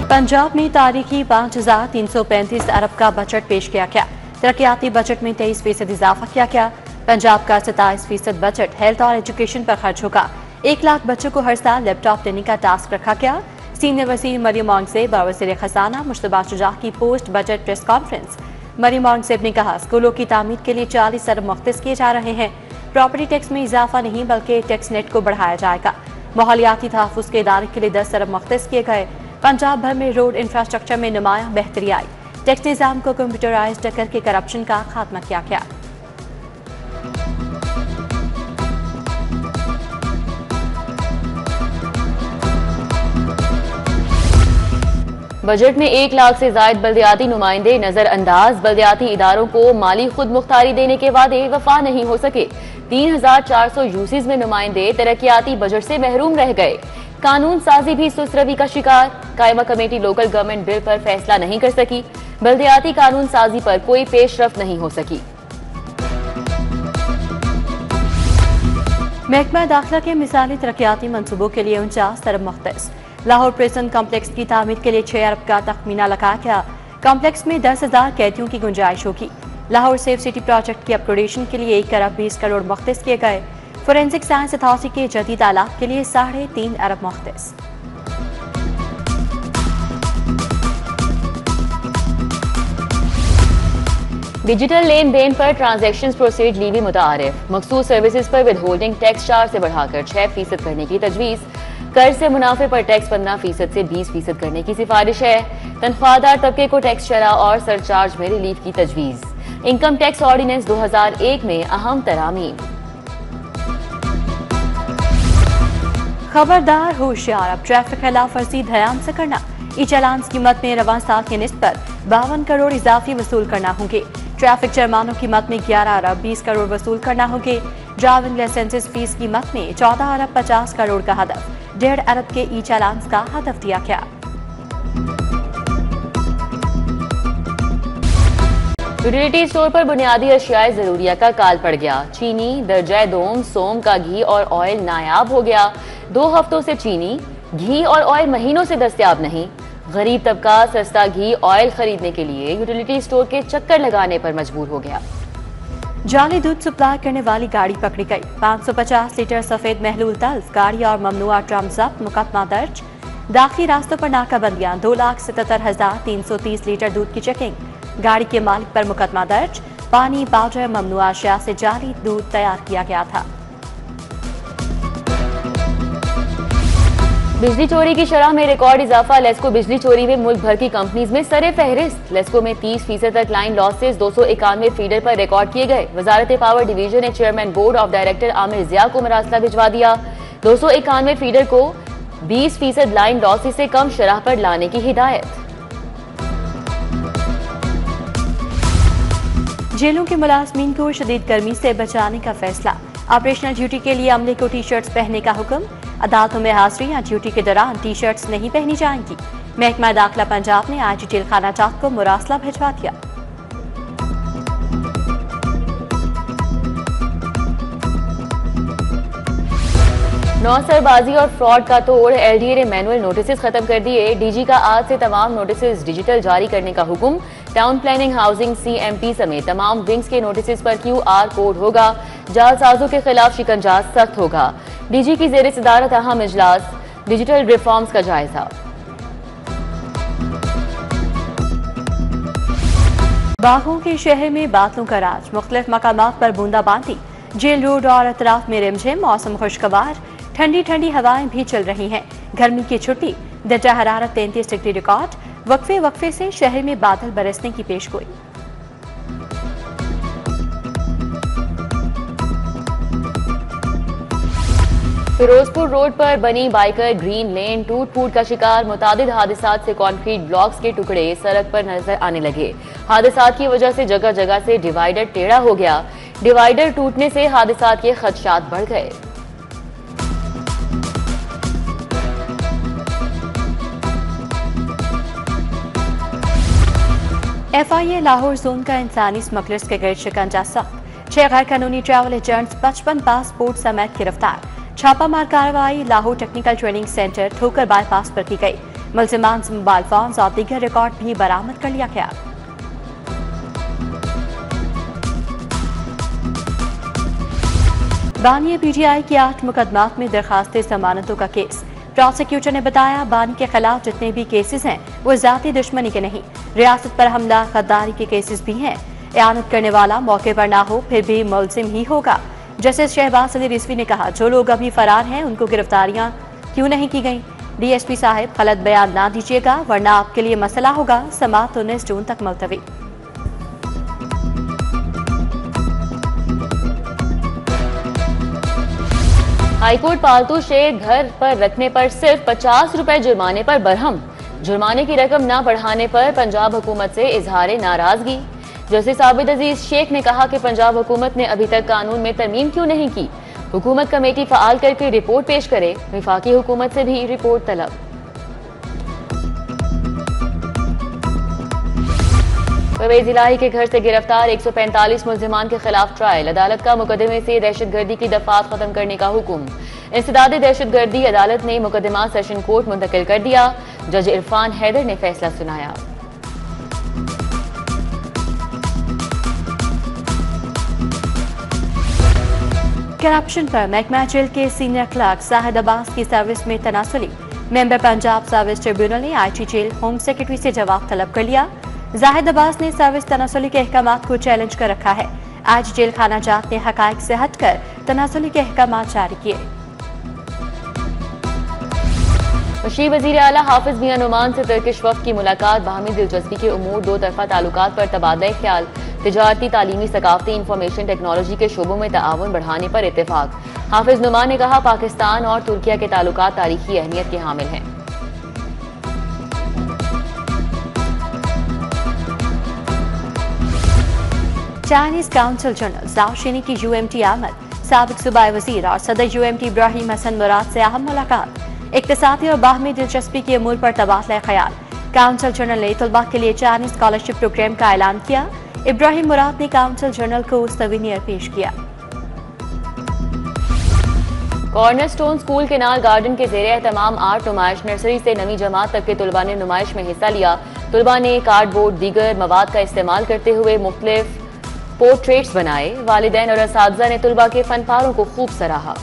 पंजाब में तारीखी 5,335 अरब का बजट पेश किया गया। तरक्याती बजट में 23% इजाफा किया गया। पंजाब का 27% बजट हेल्थ और एजुकेशन पर खर्च होगा। 1 लाख बच्चों को हर साल लैपटॉप देने का टास्क रखा गया। सीनियर वज़ीर मरियम औरंगज़ेब और वज़ीर खजाना मुश्तबा शुजा की post budget press conference. Maryam Aurangzeb ने कहा, स्कूलों की तामीर के लिए 40 अरब मुख्तस किए जा रहे हैं। प्रॉपर्टी टैक्स में इजाफा नहीं बल्कि टैक्स नेट को बढ़ाया जाएगा। माहौलियाती तहफ़्फ़ुज़ के इदारे के लिए 10 अरब मुख्तस किए गए। पंजाब भर में रोड इंफ्रास्ट्रक्चर में नुमायां बेहतरी आई। टैक्स निज़ाम को कंप्यूटराइज्ड करके करप्शन का खात्मा किया गया। बजट में 1 लाख से जायद बल्दियाती नुमाइंदे नजरअंदाज। बल्दियाती इदारों को माली खुद मुख्तारी देने के वादे वफा नहीं हो सके। 3,400 यूसीज में नुमाइंदे तरक्याती बजट से महरूम रह गए। कानून साजी भी सुस्तरवी का शिकार। कायमा कमेटी लोकल गवर्नमेंट बिल पर फैसला नहीं कर सकी। बल्दियाती कानून साजी पर कोई पेशरफ नहीं हो सकी। महकमा दाखिला के मिसाली तरक्याती मंसूबों के लिए 49 अरब मुख्तस। लाहौर प्रिजन कॉम्प्लेक्स की तामीर के लिए 6 अरब का तखमीना लगाया गया। कॉम्प्लेक्स में 10,000 कैदियों की गुंजाइश होगी। लाहौर सेफ सिटी प्रोजेक्ट की अपग्रेडेशन के लिए 1 अरब 20 करोड़ मुख्तस किए गए। फोरेंसिक साइंस अथॉरिटी के जदीद आलात के लिए 3.5 अरब मुख्तस। डिजिटल लेन देन पर ट्रांजैक्शंस प्रोसीड लीवी मुतारिफ। मखसूस सर्विसेज पर विद होल्डिंग टैक्स 4 से बढ़ाकर 6% करने की तजवीज़। कर्ज से मुनाफे पर टैक्स 15% से 20% करने की सिफारिश है। तनख्वाहदार तबके को टैक्स शरह और सरचार्ज में रिलीफ की तजवीज़। इनकम टैक्स ऑर्डिनेंस 2001 में अहम तरामीम। खबरदार होशियार, अब ट्रैफिक खिलाफ वर्जी ध्यान से करना। ई चालान कीमत में रवां साल के निस्बत पर 52 करोड़ इजाफी वसूल करना होंगे। ट्रैफिक जुर्मानों की कीमत में 11 अरब 20 करोड़ वसूल करना होंगे। ड्राइविंग लाइसेंस फीस की कीमत में 14 अरब 50 करोड़ का हदफ। 1.5 अरब के ई चालान का हदफ दिया गया। यूटिलिटी स्टोर पर बुनियादी अशियाए जरूरिया का काल पड़ गया। चीनी, दर्जाए दोम, सोम का घी और ऑयल नायाब हो गया। 2 हफ्तों से चीनी, घी और ऑयल महीनों से दस्तयाब नहीं। गरीब तबका सस्ता घी ऑयल खरीदने के लिए यूटिलिटी स्टोर के चक्कर लगाने पर मजबूर हो गया। जाली दूध सप्लाई करने वाली गाड़ी पकड़ी गई। 550 लीटर सफेद महलूल तल्फ। गाड़ी और ममनुआ ड्रम जब्त। मुकदमा दर्ज। दाखिली रास्तों पर नाकाबंदियां। 2,77,330 लीटर दूध की चेकिंग। गाड़ी के मालिक पर मुकदमा दर्ज। पानी, पाउडर, ममनुआ अशिया से जाली दूध तैयार किया गया था। बिजली चोरी की शरह में रिकॉर्ड इजाफा। लेस्को बिजली चोरी में मुल्क भर की कंपनीज में सरे फहरिस्त। लेस्को में 30% तक लाइन लॉसेस 291 फीडर पर रिकॉर्ड किए गए। वजारत पावर डिवीजन ने chairman board of director Aamir Zia को मरासला भिजवा दिया। 291 फीडर को 20% लाइन लॉसेस से कम शरह पर लाने की हिदायत। जेलों के मुलाजमीन को शदीद गर्मी से बचाने का फैसला। ऑपरेशनल ड्यूटी के लिए अमले को टी शर्ट्स पहनने का हुक्म। अदालतों में हाजिरी या ड्यूटी के दौरान टी शर्ट्स नहीं पहनी जाएंगी। महकमा दाखिला पंजाब ने आज जेल खाना जात को मुरासला भिजवा दिया। नौसरबाजी और फ्रॉड का तोड़। एलडीए ने मैनुअल नोटिस खत्म कर दिए। डीजी का आज से तमाम नोटिस डिजिटल जारी करने का हुक्म। टाउन प्लानिंग, हाउसिंग, सीएमपी समेत तमाम विंग्स के नोटिस पर QR कोड होगा। जालसाजों के खिलाफ शिकंजा सख्त होगा। डीजी की जेर सदारत अहम इजलास। डिजिटल रिफॉर्म्स का जायजा। बागों के शहर में बादलों का राज। मुख्तलिफ मकामात पर बूंदाबांदी। जेल रोड और अतराफ में रिमझिम। मौसम खुशगवार। ठंडी ठंडी हवाएं भी चल रही हैं। गर्मी की छुट्टी। दर्जा हरारत 33 डिग्री रिकॉर्ड। वक्फे वक्फे से शहर में बादल बरसने की पेशगोई। फिरोजपुर रोड पर बनी बाइकर ग्रीन लेन टूट फूट का शिकार। मुतादिद हादसात से कंक्रीट ब्लॉक्स के टुकड़े सड़क पर नजर आने लगे। हादसात की वजह से जगह जगह से डिवाइडर टेढ़ा हो गया। डिवाइडर टूटने से हादसात के खदशात बढ़ गए। FIA लाहौर जोन का इंसानी स्मगलर्स के गिरद शिकंजा सख्त। 6 गैर कानूनी ट्रैवल एजेंट्स 55 पासपोर्ट समेत गिरफ्तार। छापामार कार्रवाई लाहौर टेक्निकल ट्रेनिंग सेंटर ठोकर बाईपास पर की गई। मुलजिमान से मोबाइल फोन और दीगर रिकॉर्ड भी बरामद कर लिया गया। बानी पीटीआई के 8 मुकदमात में दरखास्त जमानतों का केस। प्रोसिक्यूटर ने बताया बानी के खिलाफ जितने भी केसेस हैं वो जाती दुश्मनी के नहीं, रियासत पर हमला गद्दारी के केसेस भी हैं। इयानत करने वाला मौके पर ना हो फिर भी मुलजिम ही होगा। जस्टिस शहबाज अली रिजवी ने कहा जो लोग अभी फरार हैं उनको गिरफ्तारियां क्यों नहीं की गई। डीएसपी साहब गलत बयान ना दीजिएगा वरना आपके लिए मसला होगा। समाअत 19 जून तक मुलतवी। हाईकोर्ट पालतू शेर घर पर रखने पर सिर्फ 50 रुपए जुर्माने पर बरहम। जुर्माने की रकम न बढ़ाने पर पंजाब हुकूमत से इजहार नाराजगी। जस्टिस आबिद अजीज शेख ने कहा कि पंजाब हुकूमत ने अभी तक कानून में तरमीम क्यों नहीं की। हुकूमत कमेटी फाल करके रिपोर्ट पेश करे। विफाकी हुकूमत से भी रिपोर्ट तलब। परवेज इलाही के घर से गिरफ्तार 145 मुलजिमान के खिलाफ ट्रायल। अदालत का मुकदमे से दहशतगर्दी की दफात खत्म करने का हुक्म। इंसदादे दहशतगर्दी अदालत ने मुकदमा सेशन कोर्ट मुंतकिल कर दिया। जज इरफान हैदर ने फैसला सुनाया। करप्शन पर महकमा जेल के सीनियर क्लर्क जाहिद अब्बास की सर्विस में तनासुली। मेंबर पंजाब सर्विस ट्रिब्यूनल ने आईटी जेल होम सेक्रेटरी से जवाब तलब कर लिया। जाहिद अब्बास ने सर्विस तनासुली के अहकामात को चैलेंज कर रखा है। आज जेल खाना जात ने हकायक से हटकर तनासुली के अहकामात जारी किए। मशीर वजीर आला हाफिज मियां नुमान से तुर्किश वफ्द की मुलाकात। बाहमी दिलचस्पी के उमूर, दो तरफा ताल्लुकात पर तबादला ख्याल, तिजारती, तालीमी, सकाफती, इंफॉर्मेशन टेक्नोलॉजी के शोबों में ताआवुन बढ़ाने पर इत्तेफाक। हाफिज नुमान ने कहा पाकिस्तान और तुर्किया के ताल्लुकात तारीखी अहमियत के हामिल हैं। चाइनीज काउंसिल जनरल जाओशिनी की यूएमटी आमद। साबिक सूबाई वजीर और सदर यूएमटी इब्राहिम हसन मुराद से अहम मुलाकात। इक्तिसादी और बाहमी दिलचस्पी के अमूर पर तबादला ख्याल। काउंसिल जनरल ने तलबा के लिए चाइनीज स्कॉलरशिप प्रोग्राम का ऐलान किया। इब्राहिम मुराद ने काउंसिल जनरल को सवीनियर पेश किया। कॉर्नरस्टोन स्कूल केनाल गार्डन के ज़ेरे एहतमाम आर्ट नुमाइश नर्सरी से नवी जमात तक के तलबा ने नुमाइश में हिस्सा लिया। तलबा ने कार्डबोर्ड दीगर मवाद का इस्तेमाल करते हुए मुख्तलिफ पोर्ट्रेट्स बनाए। वालिदैन और असातिज़ा ने तलबा के फनपारों को खूब सराहा।